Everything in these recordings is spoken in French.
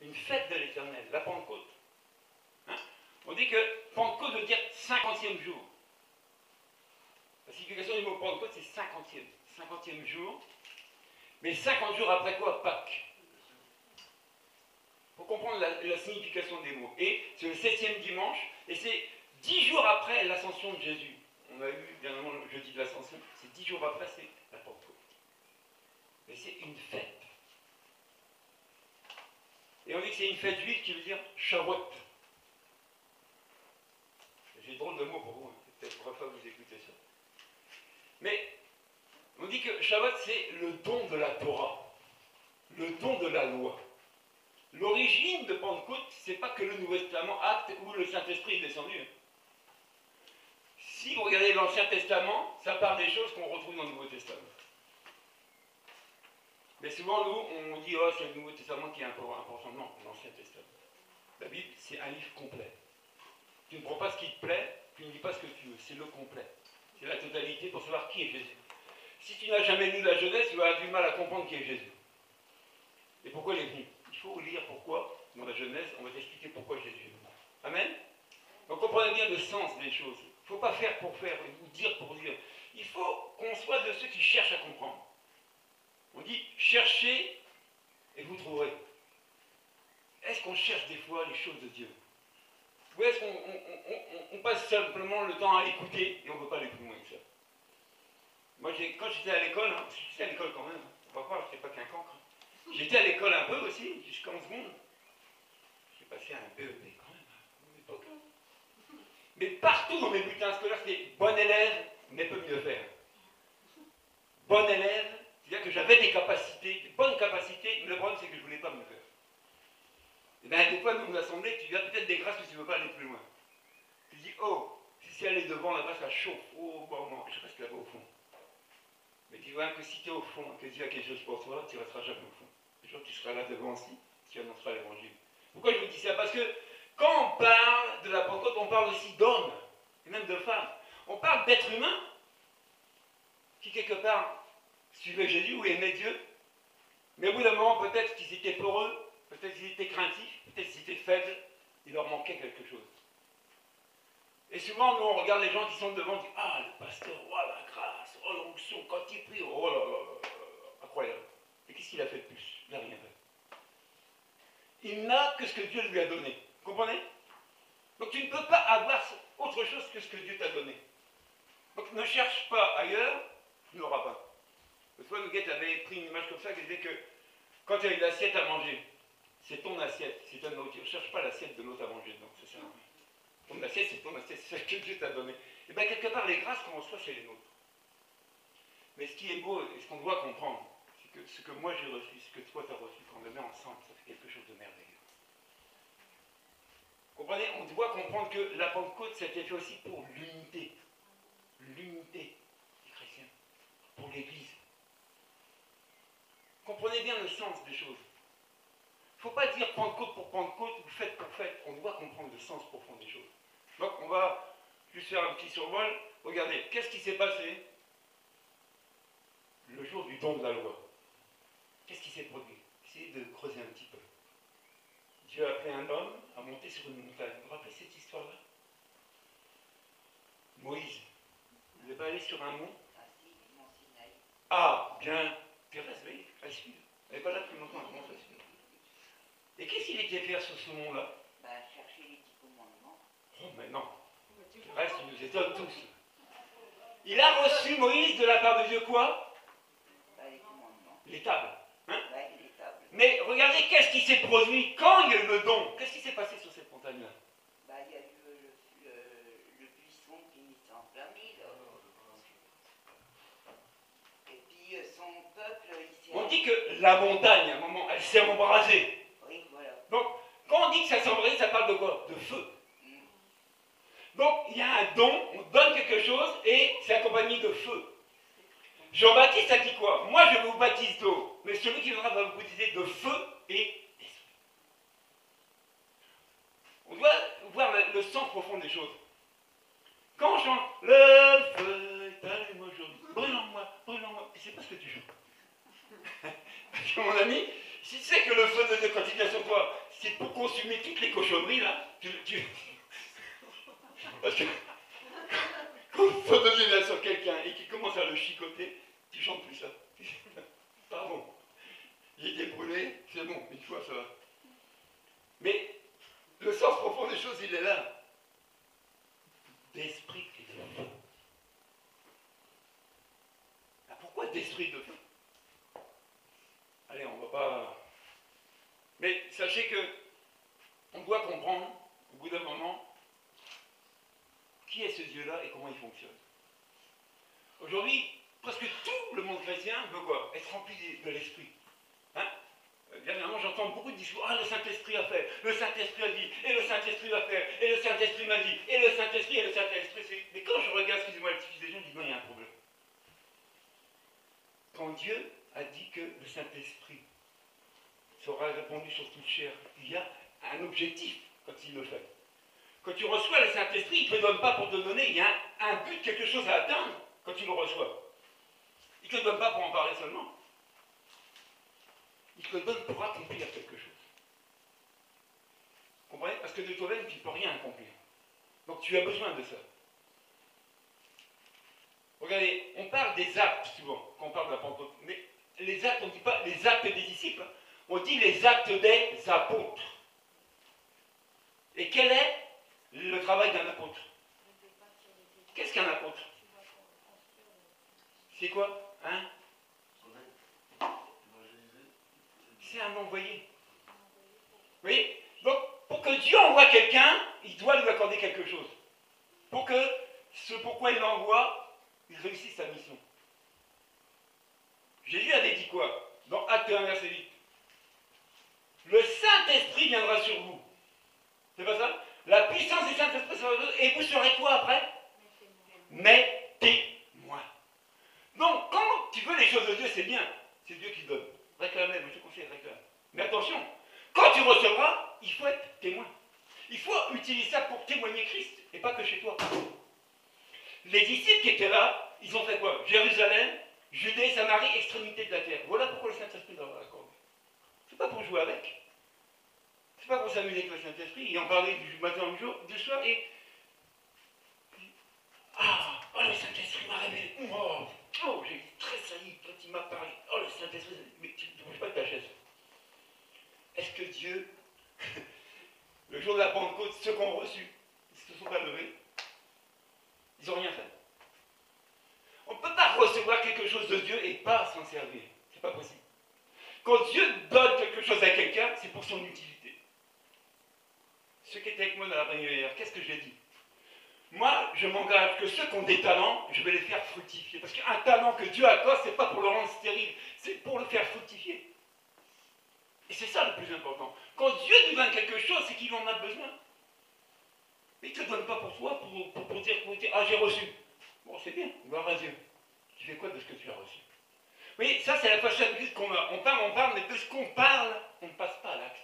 une fête de l'Éternel, la Pentecôte. Hein? On dit que Pentecôte veut dire 50e jour. La signification du mot Pentecôte, c'est 50e. 50e jour. Mais 50 jours après quoi? Pâques. Il faut comprendre la signification des mots. Et c'est le 7e dimanche, et c'est 10 jours après l'ascension de Jésus. On a eu dernièrement le jeudi de l'ascension, c'est 10 jours après, c'est la Pentecôte. Mais c'est une fête. Et on dit que c'est une fête juive qui veut dire Shavuot. J'ai drôle de mots pour vous, c'est peut-être la première fois que vous écoutez ça. Mais on dit que Shavuot, c'est le don de la Torah, le don de la loi. L'origine de Pentecôte, c'est pas que le Nouveau Testament acte où le Saint-Esprit est descendu. Si vous regardez l'Ancien Testament, ça parle des choses qu'on retrouve dans le Nouveau Testament. Mais souvent, nous, on dit, oh, c'est le Nouveau Testament qui est important. Non, l'Ancien Testament. La Bible, c'est un livre complet. Tu ne prends pas ce qui te plaît, tu ne dis pas ce que tu veux, c'est le complet. C'est la totalité pour savoir qui est Jésus. Si tu n'as jamais lu la Genèse, tu vas avoir du mal à comprendre qui est Jésus. Et pourquoi il est venu. Il faut lire pourquoi, dans la Genèse, on va t'expliquer pourquoi Jésus est venu. Amen. Donc comprenez bien le sens des choses. Il ne faut pas faire pour faire, ou dire pour dire. Il faut qu'on soit de ceux qui cherchent à comprendre. On dit, cherchez et vous trouverez. Est-ce qu'on cherche des fois les choses de Dieu? Ou est-ce qu'on passe simplement le temps à écouter et on ne veut pas aller plus loin que ça? Moi, quand j'étais à l'école, hein, j'étais à l'école quand même, on va croire, je n'étais pas qu'un cancre. J'étais à l'école un peu aussi, jusqu'en seconde. J'ai passé un BEP quand même, à mon époque. Mais partout dans mes bulletins scolaires, c'était bon élève, mais peut mieux faire. Bon élève, c'est-à-dire que j'avais des capacités, des bonnes capacités, mais le problème c'est que je ne voulais pas mieux faire. Et bien des fois, dans nos assemblées, tu as peut-être des grâces, mais tu ne veux pas aller plus loin. Tu dis, oh, si elle est devant là-bas, ça chauffe, oh, bon, non, je reste là-bas au fond. Mais tu vois que si tu es au fond, que Dieu a quelque chose pour toi, tu ne resteras jamais au fond. Un jour, tu seras là devant aussi, tu annonceras l'évangile. Pourquoi je vous dis ça? Parce que quand on parle de la Pentecôte, on parle aussi d'hommes, et même de femmes. On parle d'êtres humains qui, quelque part, suivaient Jésus ou aimaient Dieu. Mais au bout d'un moment, peut-être qu'ils étaient peureux, peut-être qu'ils étaient craintifs, peut-être qu'ils étaient faibles, il leur manquait quelque chose. Et souvent, nous, on regarde les gens qui sont devant, on dit, ah, le pasteur, oh la grâce, oh l'onction, quand il prie, oh là là, incroyable. Et qu'est-ce qu'il a fait de plus? Il n'a rien fait. Il n'a que ce que Dieu lui a donné. Vous comprenez? Donc tu ne peux pas avoir autre chose que ce que Dieu t'a donné. Donc ne cherche pas ailleurs, tu n'auras pas. L'autre fois, Nouguette avait pris une image comme ça qui disait que quand tu as une assiette à manger, c'est ton assiette, c'est ta nourriture. Ne cherche pas l'assiette de l'autre à manger, donc ça sert à rien. Ton assiette, c'est ton assiette, c'est ce que Dieu t'a donné. Et bien quelque part, les grâces qu'on reçoit, c'est les nôtres. Mais ce qui est beau et ce qu'on doit comprendre, c'est que ce que moi j'ai reçu, ce que toi tu as reçu, quand on le met ensemble, ça fait quelque chose de merveilleux. Comprenez, on doit comprendre que la Pentecôte, c'était fait aussi pour l'unité. L'unité des chrétiens. Pour l'Église. Comprenez bien le sens des choses. Il ne faut pas dire Pentecôte pour Pentecôte ou fête pour fête. On doit comprendre le sens profond des choses. Donc on va juste faire un petit survol. Regardez, qu'est-ce qui s'est passé le jour du don de la loi? Qu'est-ce qui s'est produit? Essayez de creuser un petit peu. Dieu a appelé un homme à monter sur une montagne. Vous vous rappelez cette histoire-là? Moïse, il n'est pas allé sur un mont? Ah, bien. Thérèse, oui, elle suit. Elle n'est pas là depuis longtemps, elle commence à suivre. Et qu'est-ce qu'il était faire sur ce mont-là? Chercher les 10 commandements. Oh, mais non. Thérèse, tu nous étonnes tous. Il a reçu Moïse de la part de Dieu quoi? Les commandements. Les tables. Hein? Les tables. Mais regardez, qu'est-ce qui s'est produit quand il y a eu le don? Qu'est-ce qui s'est passé sur cette montagne-là? Il y a eu le buisson qui s'est enflammé. Et puis son peuple, il s'est... On dit que la montagne, à un moment, elle s'est embrasée. Oui, voilà. Donc, quand on dit que ça s'est embrasé, ça parle de quoi? De feu. Donc, il y a un don, on donne quelque chose et c'est accompagné de feu. Jean-Baptiste a dit quoi? Moi, je vous baptise d'eau, mais celui qui viendra va vous baptiser de feu et d'esprit. On doit voir le sens profond des choses. Quand on chante « Le feu est allumé aujourd'hui, brûlons-moi, brûlons-moi », tu ne sais pas ce que tu joues. Parce que mon ami, si tu sais que le feu de Dieu, quand il vient sur toi, c'est pour consommer toutes les cochonneries là. Parce que quand ça devient sur quelqu'un et qu'il commence à le chicoter, tu chantes plus ça. Pardon. J'ai été brûlé, c'est bon, une fois ça va. Mais le sens profond des choses, il est là. D'esprit et de feu. Pourquoi d'esprit de feu? Allez, on va pas. Mais sachez que on doit comprendre, au bout d'un moment, qui est ce Dieu-là et comment il fonctionne. Aujourd'hui, presque tout le monde chrétien veut quoi? Être rempli de l'esprit. Hein? Dernièrement, j'entends beaucoup de discours. Ah, le Saint-Esprit a fait, le Saint-Esprit a dit, et le Saint-Esprit va faire, et le Saint-Esprit m'a dit, et le Saint-Esprit, et le Saint-Esprit. Mais quand je regarde, excusez-moi l'excuse des gens, je dis non, il y a un problème. Quand Dieu a dit que le Saint-Esprit sera répandu sur toute chair, il y a un objectif quand il le fait. Quand tu reçois le Saint-Esprit, il ne te donne pas pour te donner, il y a un but, quelque chose à atteindre quand tu le reçois. Il ne te donne pas pour en parler seulement. Il te donne pour accomplir quelque chose. Vous comprenez? Parce que de toi-même, tu ne peux rien accomplir. Donc tu as besoin de ça. Regardez, on parle des actes souvent, quand on parle de la Pentecôte. Mais les actes, on ne dit pas les actes des disciples, on dit les actes des apôtres. Et quel est le travail d'un apôtre? Qu'est-ce qu'un apôtre? C'est quoi? Hein? C'est un envoyé. Vous voyez? Donc, pour que Dieu envoie quelqu'un, il doit lui accorder quelque chose. Pour que ce pourquoi il l'envoie, il réussisse sa mission. Jésus avait dit quoi? Dans Acte 1, verset 8. Le Saint-Esprit viendra sur vous. C'est pas ça? La puissance du Saint-Esprit sera sur vous. Et vous serez quoi après? Mes témoins. Donc, quand tu veux les choses de Dieu, c'est bien. C'est Dieu qui donne. Réclamez, je te conseille, réclame. Mais attention, quand tu recevras, il faut être témoin. Il faut utiliser ça pour témoigner Christ, et pas que chez toi. Les disciples qui étaient là, ils ont fait quoi? Jérusalem, Judée, Samarie, extrémité de la terre. Voilà pourquoi le Saint-Esprit leur a accordé. C'est pas pour jouer avec. C'est pas pour s'amuser avec le Saint-Esprit. Il en parlait du matin au jour, du soir, et... Ah, oh, le Saint-Esprit m'a révélé. Oh, j'ai tressailli quand il m'a parlé. Oh, le Saint-Esprit, mais tu ne bouges pas de ta chaise. Est-ce que Dieu, le jour de la Pentecôte, ceux qui ont reçu, ils ne se sont pas levés? Ils n'ont rien fait. On ne peut pas recevoir quelque chose de Dieu et pas s'en servir. C'est pas possible. Quand Dieu donne quelque chose à quelqu'un, c'est pour son utilité. Ceux qui étaient avec moi dans la réunion hier, qu'est-ce que j'ai dit? Moi, je m'engage que ceux qui ont des talents, je vais les faire fructifier. Parce qu'un talent que Dieu accorde, ce n'est pas pour le rendre stérile, c'est pour le faire fructifier. Et c'est ça le plus important. Quand Dieu nous donne quelque chose, c'est qu'il en a besoin. Mais il ne te donne pas pour toi, pour dire, ah, j'ai reçu. Bon, c'est bien, gloire à Dieu. Tu fais quoi de ce que tu as reçu? Oui, ça, c'est la façon qu'on a. On parle, mais de ce qu'on parle, on ne passe pas à l'acte.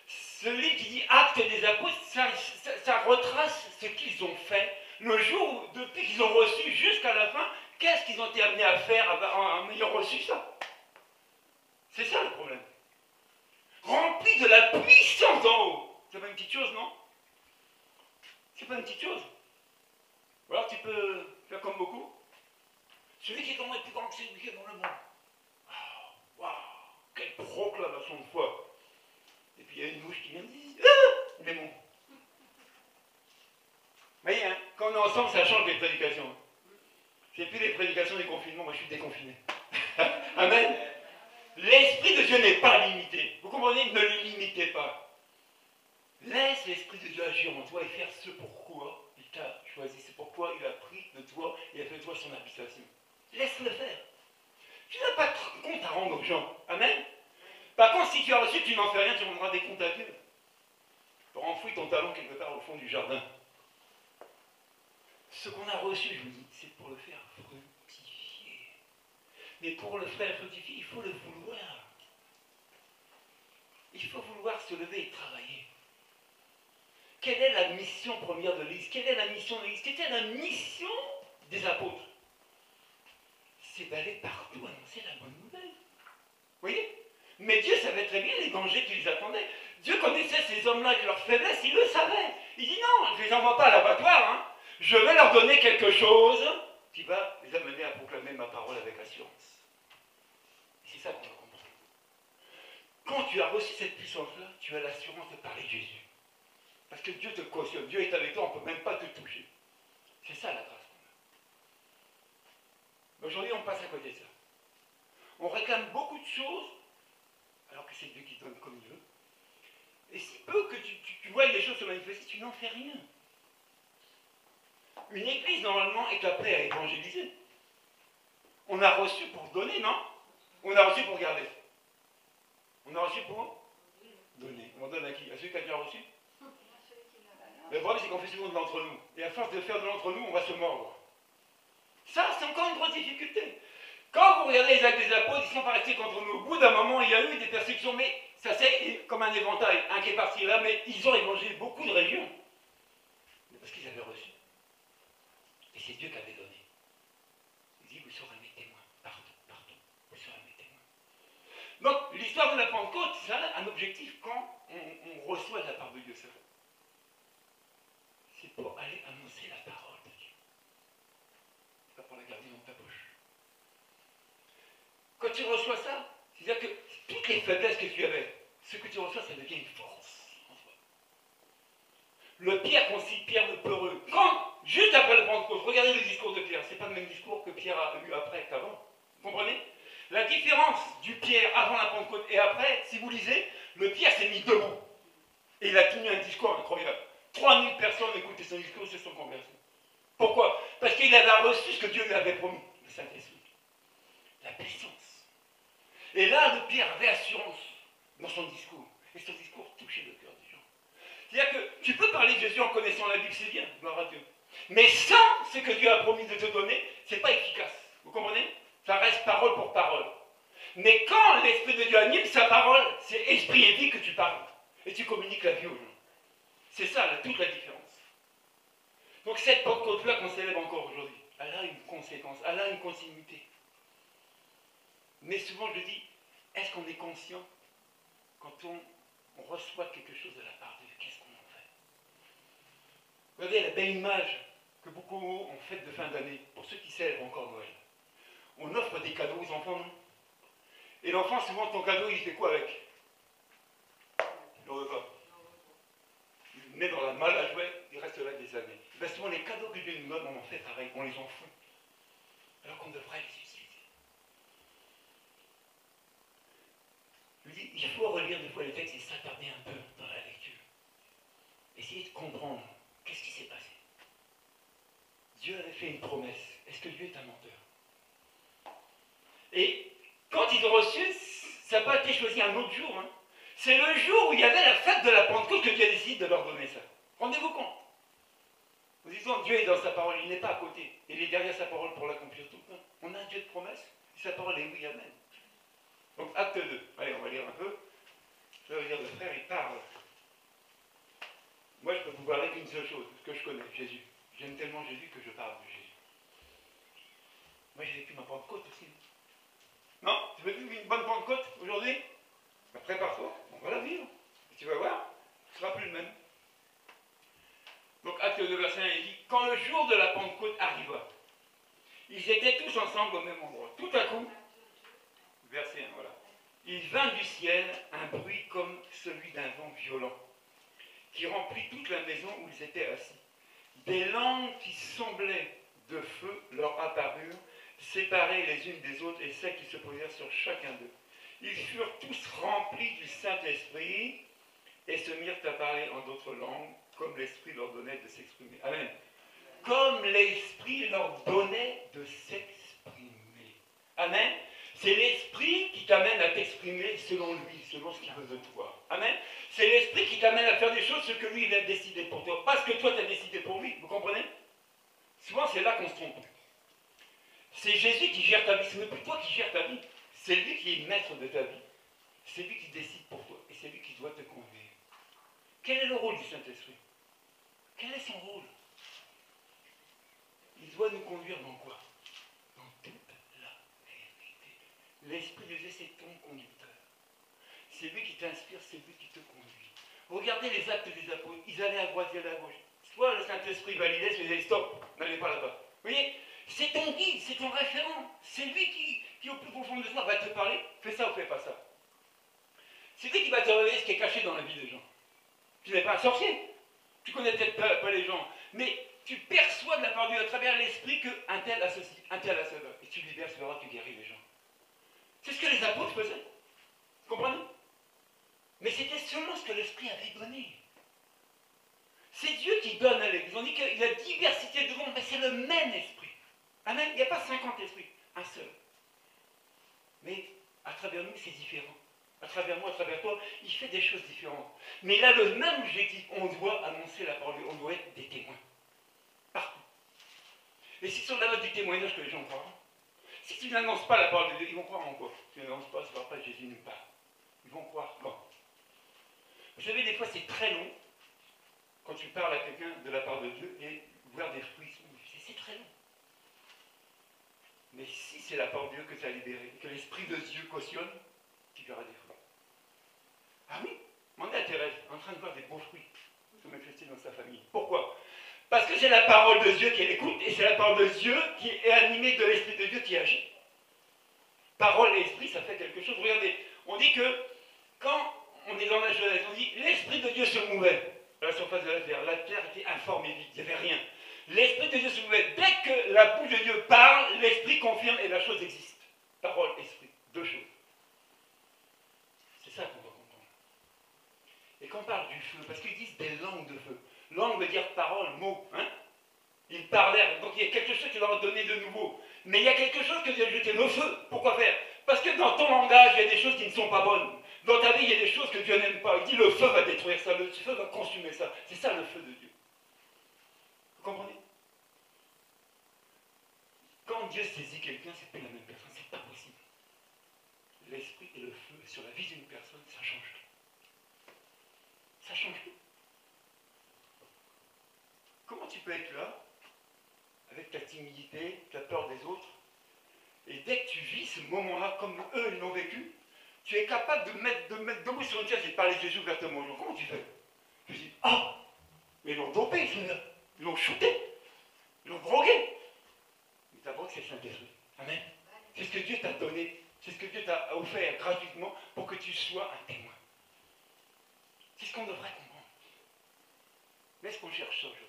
Ce livre qui dit Actes des apôtres, ça retrace ce qu'ils ont fait le jour, depuis qu'ils ont reçu jusqu'à la fin, qu'est-ce qu'ils ont été amenés à faire en ayant reçu ça? C'est ça le problème. Rempli de la puissance d'en haut. C'est pas une petite chose, non? C'est pas une petite chose. Ou alors tu peux faire comme beaucoup. Celui qui est en moi est plus grand que celui qui est dans le monde. Waouh, quelle proclamation de foi. Et puis il y a une mouche qui vient me dire, ah, mais bon. Vous voyez, hein, quand on est ensemble, ça change les prédications. C'est plus les prédications des confinements, moi je suis déconfiné. Amen. L'Esprit de Dieu n'est pas limité. Vous comprenez? Ne le limitez pas. Laisse l'Esprit de Dieu agir en toi et faire ce pourquoi il t'a choisi. C'est pourquoi il a pris de toi et a fait de toi son habitation. Laisse-le faire. Tu n'as pas de compte à rendre aux gens. Amen. Par contre, si tu as reçu, tu n'en fais rien, tu rendras des comptes à Dieu. Tu enfouis ton talent quelque part au fond du jardin. Ce qu'on a reçu, je vous dis, c'est pour le faire fructifier. Mais pour le faire fructifier, il faut le vouloir. Il faut vouloir se lever et travailler. Quelle est la mission première de l'Église? Quelle est la mission de l'Église? Quelle était la mission des apôtres? C'est d'aller partout annoncer la bonne nouvelle. Vous voyez? Mais Dieu savait très bien les dangers qui les attendaient. Dieu connaît ces hommes-là avec leur faiblesse, il le savait. Il dit non, je ne les envoie pas à l'abattoir, hein. Je vais leur donner quelque chose qui va les amener à proclamer ma parole avec assurance. C'est ça qu'on doit comprendre. Quand tu as reçu cette puissance-là, tu as l'assurance de parler de Jésus. Parce que Dieu te cautionne, Dieu est avec toi, on ne peut même pas te toucher. C'est ça la grâce qu'on a. Aujourd'hui, on passe à côté de ça. On réclame beaucoup de choses, alors que c'est Dieu qui donne comme il veut. Et si peu que tu vois les choses se manifester, tu n'en fais rien. Une église, normalement, est appelée à évangéliser. On a reçu pour donner, non? On a reçu pour garder. On a reçu pour donner. On donne à qui? À celui qui a déjà reçu? Le problème, c'est qu'on fait souvent de l'entre-nous. Et à force de faire de l'entre-nous, on va se mordre. Ça, c'est encore une grosse difficulté. Quand vous regardez les actes des apôtres, ils ne sont pas restés contre nous. Au bout d'un moment, il y a eu des persécutions, mais ça c'est comme un éventail. Un qui est parti là, mais ils ont évangélisé beaucoup de régions. Mais parce qu'ils avaient reçu. Et c'est Dieu qui avait donné. Il dit, vous serez mes témoins. Partout, partout. Vous serez mes témoins. Donc, l'histoire de la Pentecôte, ça a un objectif quand on reçoit de la part de Dieu. C'est pour aller annoncer la parole de Dieu. C'est pas pour la garder dans ta poche. Quand tu reçois ça, c'est-à-dire que toutes les faiblesses que tu avais, ce que tu reçois, ça devient une force en toi. Le Pierre qu'on cite, Pierre le peureux, quand, juste après le Pentecôte, regardez le discours de Pierre, c'est pas le même discours que Pierre a eu après qu'avant. Vous comprenez? La différence du Pierre avant la Pentecôte et après, si vous lisez, le Pierre s'est mis debout. Et il a tenu un discours incroyable. 3000 personnes écoutaient son discours et se sont converties. Pourquoi? Parce qu'il avait reçu ce que Dieu lui avait promis, le Saint-Esprit. La puissance. Et là, le Pierre avait assurance dans son discours. Et son discours touchait le cœur des gens. C'est-à-dire que tu peux parler de Jésus en connaissant la Bible, c'est bien, gloire à Dieu. Mais sans ce que Dieu a promis de te donner, ce n'est pas efficace. Vous comprenez? Ça reste parole pour parole. Mais quand l'Esprit de Dieu anime sa parole, c'est esprit et vie que tu parles. Et tu communiques la vie aux gens. C'est ça, toute la différence. Donc cette Pentecôte-là qu'on célèbre encore aujourd'hui, elle a une conséquence, elle a une continuité. Mais souvent je dis, est-ce qu'on est conscient quand on reçoit quelque chose de la part de Dieu? Qu'est-ce qu'on en fait? Regardez la belle image que beaucoup ont faite de fin d'année, pour ceux qui célèbrent encore Noël. On offre des cadeaux aux enfants, non? Et l'enfant, souvent, ton cadeau, il fait quoi avec? Le repas. Il le met dans la malle à jouets, il reste là des années. Ben, souvent, les cadeaux que Dieu nous donne, on en fait pareil, on les en fout. Alors qu'on devrait les utiliser. Je vous dis, il faut relire des fois les textes et s'attarder un peu dans la lecture. Essayer de comprendre qu'est-ce qui s'est passé. Dieu avait fait une promesse. Est-ce que Dieu est un menteur? Et quand ils ont reçu, ça n'a pas été choisi un autre jour. Hein. C'est le jour où il y avait la fête de la Pentecôte que Dieu a décidé de leur donner ça. Rendez-vous compte. Nous disons, Dieu est dans sa parole, il n'est pas à côté. Il est derrière sa parole pour l'accomplir tout. Non. On a un Dieu de promesse, et sa parole est oui, amen. Donc, acte 2. Allez, on va lire un peu. Je vais dire, le frère, il parle. Moi, je peux vous parler qu'une seule chose, ce que je connais, Jésus. J'aime tellement Jésus que je parle de Jésus. Moi, j'ai vécu ma Pentecôte aussi. Non? Tu veux vivre une bonne Pentecôte aujourd'hui? Ben, prépare-toi, on va la vivre. Et tu vas voir, ce ne sera plus le même. Donc, acte 2, verset 1, il dit, quand le jour de la Pentecôte arriva, ils étaient tous ensemble au même endroit. Tout à coup, verset 1, voilà. Il vint du ciel un bruit comme celui d'un vent violent, qui remplit toute la maison où ils étaient assis. Des langues qui semblaient de feu leur apparurent, séparées les unes des autres, et celles qui se posèrent sur chacun d'eux. Ils furent tous remplis du Saint-Esprit et se mirent à parler en d'autres langues, comme l'Esprit leur donnait de s'exprimer. Amen. Comme l'Esprit leur donnait de s'exprimer. Amen. C'est l'Esprit qui t'amène à t'exprimer selon lui, selon ce qu'il veut de toi. Amen. C'est l'Esprit qui t'amène à faire des choses, ce que lui, il a décidé pour toi. Parce que toi, tu as décidé pour lui. Vous comprenez? Souvent, c'est là qu'on se trompe. C'est Jésus qui gère ta vie. Ce n'est plus toi qui gères ta vie. C'est lui qui est maître de ta vie. C'est lui qui décide pour toi. Et c'est lui qui doit te conduire. Quel est le rôle du Saint-Esprit? Quel est son rôle? Il doit nous conduire dans quoi? Dans toute la vérité. L'Esprit de Dieu, c'est ton conducteur. C'est lui qui t'inspire, c'est lui qui te conduit. Regardez les actes des apôtres, ils allaient à droite, ils allaient à gauche. Soit le Saint-Esprit validait, soit il disait stop, n'allez pas là-bas. Vous voyez, c'est ton guide, c'est ton référent. C'est lui qui au plus profond de soi, va te parler, fais ça ou fais pas ça. C'est lui qui va te révéler ce qui est caché dans la vie des gens. Tu n'es pas un sorcier, tu connais peut-être pas les gens, mais tu perçois de la part de Dieu à travers l'esprit qu'un tel a ceci, un tel a cela. Et tu libères, tu verras, tu guéris les gens. C'est ce que les apôtres faisaient. Vous comprenez? Mais c'était seulement ce que l'esprit avait donné. C'est Dieu qui donne à l'Église. On dit qu'il y a diversité de dons, mais c'est le même esprit. Amen. Il n'y a pas 50 esprits, un seul. Mais à travers nous, c'est différent. À travers moi, à travers toi, il fait des choses différentes. Mais il a le même objectif. On doit annoncer la parole de Dieu. On doit être des témoins. Partout. Et c'est sur la base du témoignage que les gens croient. Si tu n'annonces pas la parole de Dieu, ils vont croire en quoi? Si tu n'annonces pas, c'est pas Jésus nulle part. Ils vont croire quoi? Vous savez, des fois, c'est très long quand tu parles à quelqu'un de la part de Dieu et voir des fruits. C'est très long. Mais si c'est la parole de Dieu que tu as libérée, que l'Esprit de Dieu cautionne, tu verras des fruits. Ah oui, demandez à Thérèse, en train de voir des beaux fruits se manifester dans sa famille. Pourquoi? Parce que c'est la parole de Dieu qu'elle écoute et c'est la parole de Dieu qui est animée de l'Esprit de Dieu qui agit. Parole et esprit, ça fait quelque chose. Regardez, on dit que quand on est dans la Genèse, on dit l'Esprit de Dieu se mouvait à la surface de la terre. La terre était informe et vide, il n'y avait rien. L'Esprit de Dieu se mouvait. Dès que la bouche de Dieu parle, l'Esprit confirme et la chose existe. Parole, esprit, deux choses. C'est ça qu'on doit comprendre. Et quand on parle du feu, parce qu'ils disent des langues de feu. Langue veut dire parole, mot. Hein? Ils parlèrent. Donc il y a quelque chose qui leur a donné de nouveau. Mais il y a quelque chose que Dieu a jeté, le feu. Pourquoi faire? Parce que dans ton langage, il y a des choses qui ne sont pas bonnes. Dans ta vie, il y a des choses que Dieu n'aime pas. Il dit le feu va détruire ça, le feu va consumer ça. C'est ça le feu de Dieu. Vous comprenez? Quand Dieu saisit quelqu'un, c'est plus la même personne. C'est pas possible. L'esprit et le feu sur la vie d'une personne, ça change tout. Ça change tout. Comment tu peux être là, avec ta timidité, ta peur des autres, et dès que tu vis ce moment-là, comme eux ils l'ont vécu, tu es capable de mettre debout sur une chaise et de parler de Jésus ouvertement aux gens. Comment tu fais? Je dis, ah, mais ils l'ont dopé, celui-là. Ils l'ont shooté. Ils l'ont drogué. Mais ta drogue, c'est le Saint-Esprit. Amen. C'est ce que Dieu t'a donné. C'est ce que Dieu t'a offert gratuitement pour que tu sois un témoin. C'est ce qu'on devrait comprendre. Mais est-ce qu'on cherche ça aujourd'hui?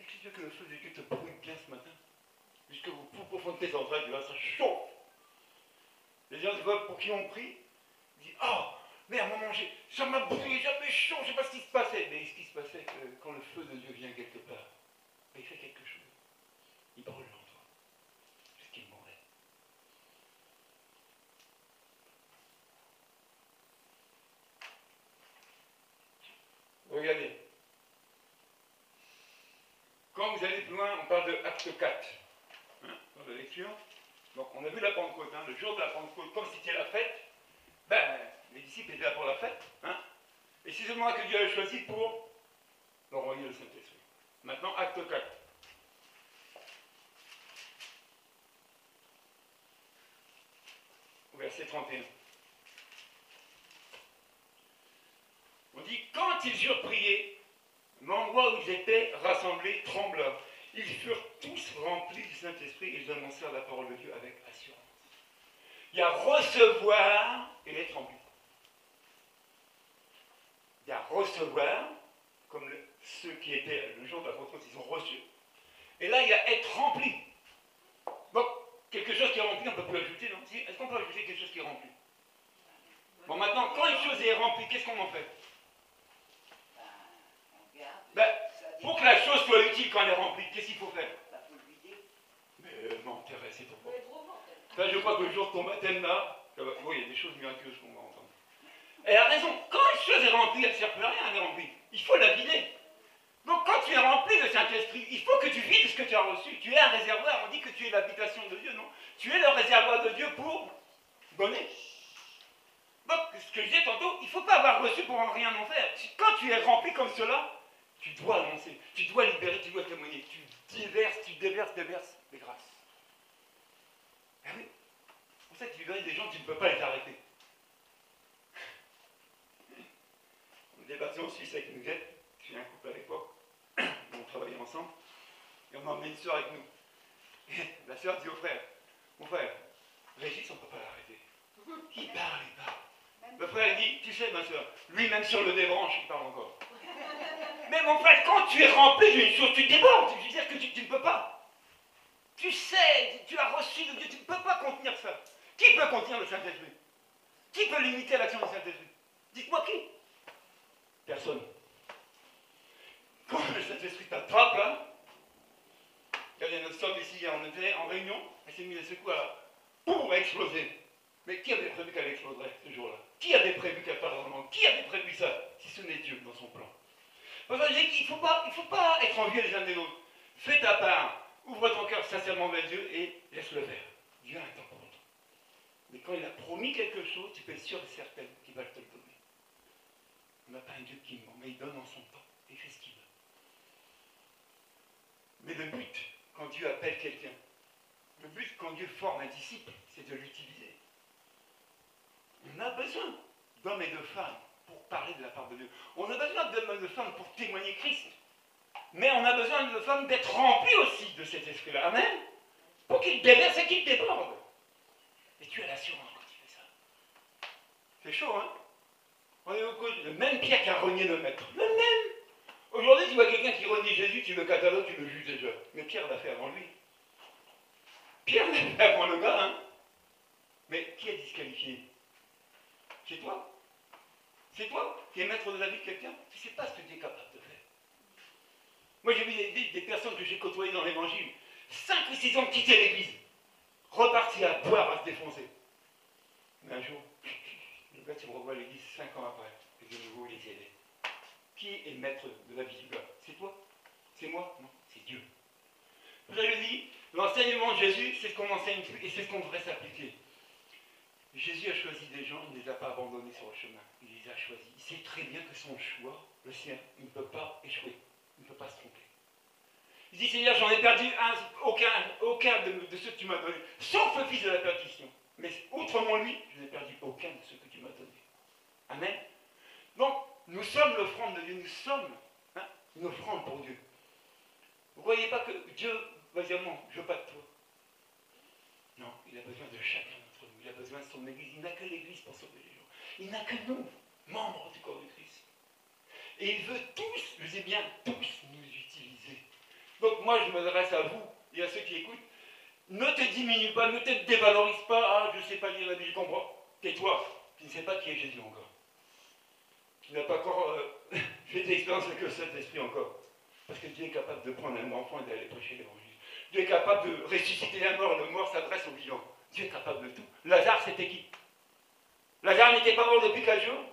Est-ce que tu veux que le feu de Dieu te brûle bien ce matin? Jusque vous profond de tes entrailles, tu vois, ça chauffe. Les gens, pour qui on prie, ils disent, oh, mais à un moment, ça m'a brûlé, j'avais chaud, je ne sais pas ce qui se passait. Mais ce qui se passait, que quand le feu de Dieu vient quelque part, il fait quelque chose. Il brûle en toi. Jusqu'il mourrait. Regardez. Quand vous allez plus loin, on parle de Acte 4. Hein, dans la lecture. Donc on a vu la Pentecôte, hein, le jour de la Pentecôte, comme c'était la fête, ben, les disciples étaient là pour la fête, hein, et c'est seulement que Dieu a choisi pour leur envoyer le Saint-Esprit. Maintenant, Acte 4. Verset 31. On dit, quand ils eurent prié, l'endroit où ils étaient rassemblés trembla. Ils furent tous remplis du Saint-Esprit et ils annoncèrent la parole de Dieu avec assurance. Il y a recevoir et être rempli. Il y a recevoir, comme ceux qui étaient le jour de la Pentecôte, ils ont reçu. Et là, il y a être rempli. Donc, quelque chose qui est rempli, on ne peut plus ajouter, non? Est-ce qu'on peut ajouter quelque chose qui est rempli? Bon, maintenant, quand une chose est remplie, qu'est-ce qu'on en fait? Pour que la chose soit utile quand elle est remplie, qu'est-ce qu'il faut faire? Mais non, Thérèse, c'est pourquoi. Là, je crois que le jour de ton baptême, là, oui, il y a des choses miraculeuses qu'on va entendre. Elle a raison. Quand une chose est remplie, elle ne sert plus à rien, elle est remplie. Il faut la vider. Donc, quand tu es rempli de Saint-Esprit, il faut que tu vides ce que tu as reçu. Tu es un réservoir. On dit que tu es l'habitation de Dieu, non? Tu es le réservoir de Dieu pour donner. Donc, ce que je disais tantôt, il ne faut pas avoir reçu pour en rien en faire. Quand tu es rempli comme cela, tu dois annoncer, tu dois libérer, tu dois témoigner. Tu déverses des grâces. Ah oui. C'est pour ça que tu libères des gens, tu ne peux pas les arrêter. parti en Suisse avec une guette, je suis un couple à l'époque, on travaillait ensemble, et on a emmené une soeur avec nous. Et la soeur dit au frère, mon frère, Régis, on ne peut pas l'arrêter. Il parle. Le frère dit, tu sais ma soeur, lui même sur le débranche, il parle encore. Mais mon frère, quand tu es rempli d'une chose, tu débordes, je veux dire que tu ne peux pas. Tu sais, tu as reçu de Dieu, tu ne peux pas contenir ça. Qui peut contenir le Saint-Esprit? Qui peut limiter l'action du Saint-Esprit? Dites-moi qui? Personne. Quand le Saint-Esprit t'attrape là, il y a notre somme ici, on était en réunion, elle s'est mise à secouer pour exploser. Mais qui avait prévu qu'elle exploserait ce jour-là? Qui avait prévu qu'elle parte dans le monde? Qui avait prévu ça, si ce n'est Dieu dans son plan? Parce que je dis qu'il ne faut pas être envieux les uns des autres. Fais ta part, ouvre ton cœur sincèrement vers Dieu et laisse-le faire. Dieu a un temps pour tout. Mais quand il a promis quelque chose, tu peux être sûr et certain qu'il va te le donner. On n'a pas un Dieu qui ment, mais il donne en son temps. Il fait ce qu'il veut. Mais le but, quand Dieu appelle quelqu'un, le but quand Dieu forme un disciple, c'est de l'utiliser. On a besoin d'hommes et de femmes pour parler de la part de Dieu. On a besoin d'hommes et de femmes pour témoigner Christ. Mais on a besoin de femmes d'être remplis aussi de cet esprit-là. Amen. Pour qu'il déverse et qu'il déborde. Et tu as l'assurance quand tu fais ça. C'est chaud, hein? Le même Pierre qui a renié le maître. Le même. Aujourd'hui, tu vois quelqu'un qui renie Jésus, tu le catalogues, tu le juges déjà. Mais Pierre l'a fait avant lui. Pierre l'a fait avant le gars, hein? Mais qui a disqualifié? C'est toi. C'est toi qui es maître de la vie de quelqu'un. Tu ne sais pas ce que tu es capable de faire. Moi, j'ai vu des personnes que j'ai côtoyées dans l'évangile, 5 ou 6 ans quitter l'église, repartir à boire, à se défoncer. Mais un jour, le gars, tu me revois à l'église 5 ans après, et de nouveau, les aider. Qui est le maître de la vie du gars? C'est toi? C'est moi? Non, c'est Dieu. Vous avez dit, l'enseignement de Jésus, c'est ce qu'on enseigne et c'est ce qu'on devrait s'appliquer. Jésus a choisi des gens, il ne les a pas abandonnés sur le chemin. Il les a choisis. Il sait très bien que son choix, le sien, il ne peut pas échouer. Il ne peut pas se tromper. Il dit, Seigneur, j'en ai perdu aucun de ceux que tu m'as donnés, sauf le fils de la perdition. Mais autrement lui, je n'ai perdu aucun de ceux que tu m'as donnés. Amen. Donc, nous sommes l'offrande de Dieu, nous sommes une offrande pour Dieu. Vous ne croyez pas que Dieu va dire non, je ne veux pas de toi. Non, il a besoin de chacun d'entre nous. Il a besoin de son Église. Il n'a que l'Église pour sauver les gens. Il n'a que nous, membres du corps de Christ. Et il veut tous, je dis bien tous, nous utiliser. Donc moi, je m'adresse à vous et à ceux qui écoutent. Ne te diminue pas, ne te dévalorise pas. Ah, je ne sais pas lire la Bible, je comprends. Tais-toi. Tu ne sais pas qui est Jésus encore. Tu n'as pas encore fait d'expérience avec le Saint-Esprit encore. Parce que Dieu est capable de prendre un enfant et d'aller prêcher l'évangile. Dieu est capable de ressusciter un mort, le mort s'adresse aux vivants. Dieu est capable de tout. Lazare, c'était qui? Lazare n'était pas mort depuis 4 jours?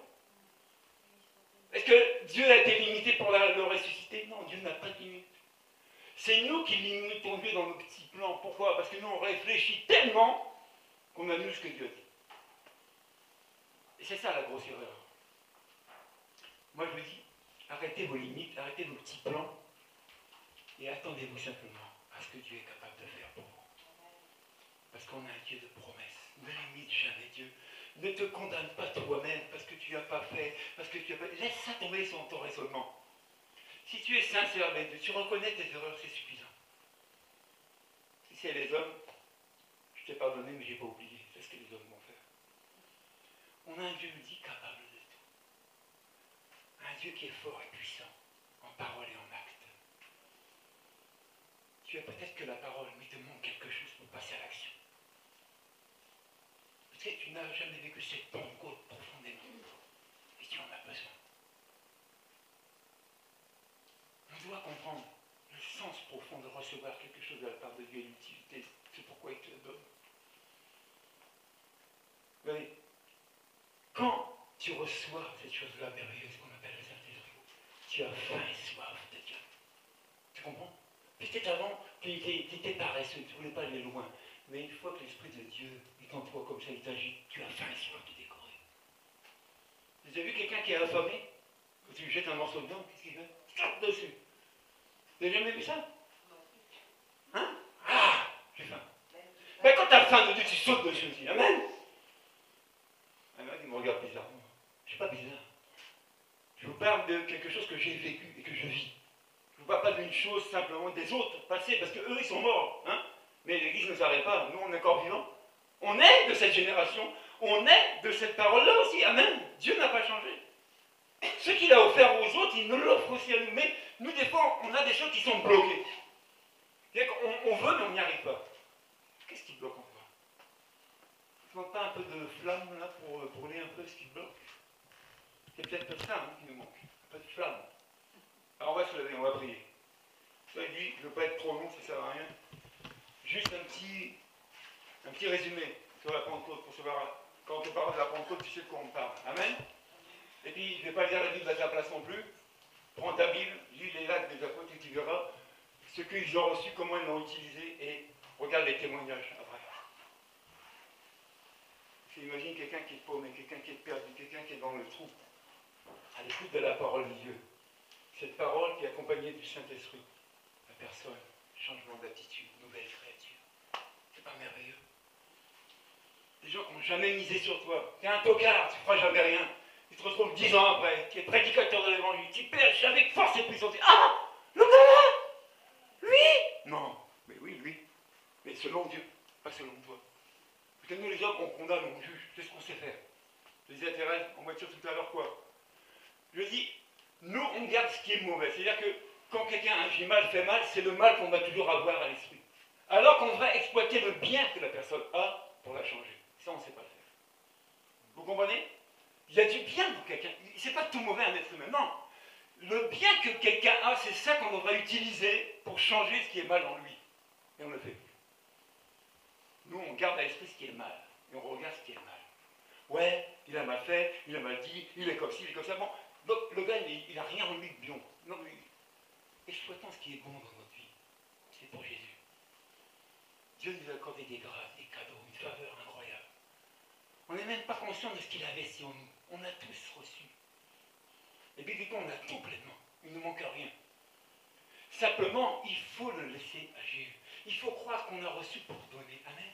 Est-ce que Dieu a été limité pour le ressusciter? Non, Dieu n'a pas de limite. C'est nous qui limitons Dieu dans nos petits plans. Pourquoi? Parce que nous, on réfléchit tellement qu'on annule ce que Dieu a dit. Et c'est ça la grosse erreur. Moi, je vous dis, arrêtez vos limites, arrêtez vos petits plans et attendez-vous simplement à ce que Dieu est capable de faire pour vous. Parce qu'on a un Dieu de promesses. Ne limite jamais Dieu. Ne te condamne pas toi-même parce que tu n'as pas fait, parce que tu as pas... Laisse ça tomber sur ton raisonnement. Si tu es sincère avec Dieu, tu reconnais tes erreurs, c'est suffisant. Si c'est les hommes, je t'ai pardonné, mais je n'ai pas oublié. C'est ce que les hommes vont faire. On a un Dieu dit capable de tout. Un Dieu qui est fort et puissant, en parole et en acte. Tu as peut-être que la parole, mais il te manque quelque chose pour passer à l'action. Peut-être que tu n'as jamais vécu cette Pentecôte profondément. Et tu en as besoin. On doit comprendre le sens profond de recevoir quelque chose de la part de Dieu et l'utilité. C'est pourquoi il te le donne. Vous voyez, quand tu reçois cette chose-là merveilleuse qu'on appelle le Saint-Esprit, tu as faim et soif de Dieu. Tu comprends? Peut-être avant, tu étais paresseux, tu ne voulais pas aller loin. Mais une fois que l'Esprit de Dieu est en toi comme ça, il t'agit, tu as faim et soif de décorer. Vous avez vu quelqu'un qui est affamé? Quand tu lui jettes un morceau de viande, qu'est-ce qu'il fait? Saute dessus. Vous n'avez jamais vu ça? Hein? Ah, j'ai faim. Ben quand tu as faim de Dieu, tu sautes dessus aussi. Amen. Ah, il me regarde bizarrement. Je ne suis pas bizarre. Je veux vous parle de quelque chose que j'ai vécu et que je vis. Je ne vous parle pas d'une chose simplement des autres passés, parce qu'eux, ils sont morts. Hein, mais l'Église ne s'arrête pas, nous, on est encore vivants. On est de cette génération, on est de cette parole-là aussi. Amen. Dieu n'a pas changé. Ce qu'il a offert aux autres, il nous l'offre aussi à nous. Mais nous, des fois, on a des choses qui sont bloquées. C'est-à-dire qu'on veut, mais on n'y arrive pas. Qu'est-ce qui bloque en toi? Tu ne manques pas un peu de flamme là pour brûler un peu ce qui bloque? C'est peut-être ça hein, qui nous manque. Un peu de flamme. Alors on va se lever, on va prier. Ça dit, je ne veux pas être trop long, ça ne sert à rien. Juste un petit résumé sur la Pentecôte, pour savoir, quand on parle de la Pentecôte, tu sais de quoi on parle. Amen. Et puis, je ne vais pas lire la Bible à ta place non plus. Prends ta Bible, lis les actes des apôtres et tu verras ce qu'ils ont reçu, comment ils l'ont utilisé, et regarde les témoignages après. Imagine quelqu'un qui est paumé, quelqu'un qui est perdu, quelqu'un qui est dans le trou, à l'écoute de la parole de Dieu. Cette parole qui est accompagnée du Saint-Esprit. La personne, changement d'attitude, nouvelle créature. C'est pas merveilleux? Des gens qui n'ont jamais misé sur toi. Tu es un tocard, tu ne feras jamais rien. Tu te retrouves 10 ans après, tu es prédicateur de l'évangile, tu pêches avec force et puissance. Ah, le gars-là, lui. Non, mais oui, lui. Mais selon Dieu, pas selon toi. Parce que nous, les hommes, on condamne, on juge. C'est ce qu'on sait faire. Je disais à Thérèse en voiture tout à l'heure quoi? Je dis, nous, on garde ce qui est mauvais. C'est-à-dire que quand quelqu'un agit mal, fait mal, c'est le mal qu'on va toujours avoir à l'esprit. Alors qu'on devrait exploiter le bien que la personne a pour la changer. Ça, on ne sait pas le faire. Vous comprenez? Il y a du bien dans quelqu'un. C'est pas tout mauvais un être humain. Non. Le bien que quelqu'un a, c'est ça qu'on devrait utiliser pour changer ce qui est mal en lui. Et on le fait plus. Nous, on garde à l'esprit ce qui est mal. Et on regarde ce qui est mal. Ouais, il a mal fait, il a mal dit, il est comme ci, il est comme ça. Bon, donc le gars, il n'a rien en lui de bien. Non, mais exploitons ce qui est bon dans notre vie. C'est pour Jésus. Dieu nous a accordé des grâces, des cadeaux, une faveur incroyable. On n'est même pas conscient de ce qu'il avait sur nous. On a tous reçu. Et bibliquement, on a tout pleinement. Il ne nous manque rien. Simplement, il faut le laisser agir. Il faut croire qu'on a reçu pour donner. Amen.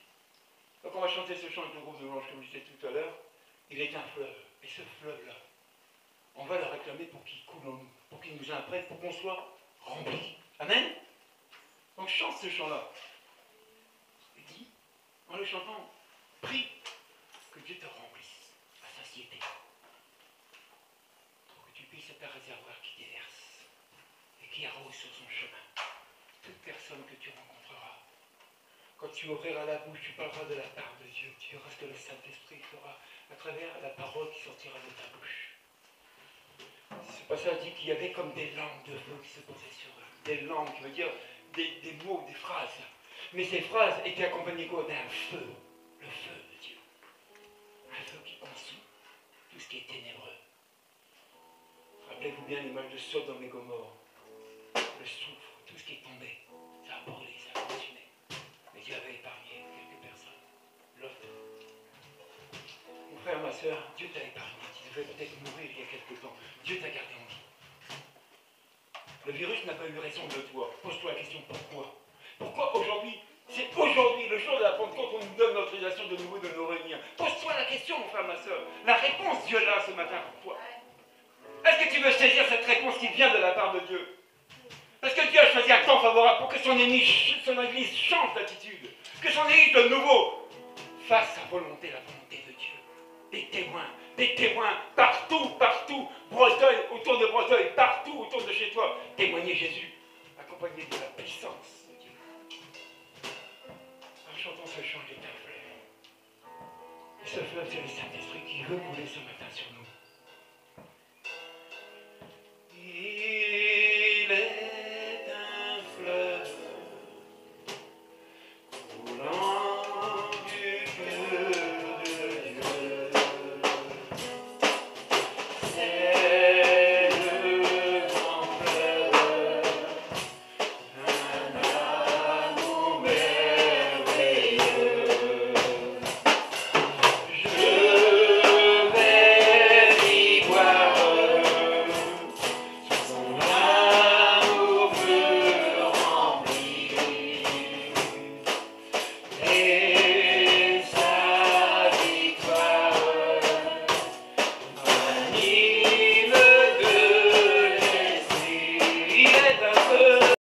Donc on va chanter ce chant avec le groupe de louanges, comme je disais tout à l'heure. Il est un fleuve. Et ce fleuve-là, on va le réclamer pour qu'il coule en nous, pour qu'il nous imprègne, pour qu'on soit remplis. Amen. Donc chante ce chant-là. Et dis, en le chantant, prie que Dieu te remplisse à satiété. Pour que tu puisses être un réservoir qui déverse et qui arrose sur son chemin toute personne que tu rencontreras. Quand tu ouvriras la bouche, tu parleras de la part de Dieu. Tu verras ce que le Saint-Esprit fera à travers la parole qui sortira de ta bouche. Ce passage dit qu'il y avait comme des langues de feu qui se posaient sur eux. Des langues, qui veut dire des mots, des phrases. Mais ces phrases étaient accompagnées quoi? D'un feu. Le feu de Dieu. Un feu qui consume tout ce qui est ténébreux. Rappelez-vous bien l'image de Sodome et Gomorrhe. Le soufre, tout ce qui est tombé. Ça a brûlé, ça a consumé. Mais Dieu avait épargné quelques personnes. Lot. Mon frère, ma soeur, Dieu t'a épargné. Tu devais peut-être mourir il y a quelque temps. Dieu t'a gardé en vie. Le virus n'a pas eu raison de toi. Pose-toi la question, pourquoi? Pourquoi aujourd'hui? C'est aujourd'hui, le jour de la Pentecôte, on nous donne l'autorisation de nouveau de nous réunir. Pose-toi la question, mon frère, ma soeur. La réponse, Dieu l'a ce matin pour toi. Est-ce que tu veux saisir cette réponse qui vient de la part de Dieu? Parce que Dieu a choisi un temps favorable pour que son Église change d'attitude. Que son Église, de nouveau, fasse sa volonté, la volonté de Dieu. Des témoins, partout, Breteuil, autour de Breteuil, partout autour de chez toi. Témoigner Jésus, accompagné de la puissance de Dieu. En chantant ce chant, il est un fleuve. Et ce fleuve, c'est le Saint-Esprit qui veut couler ce matin.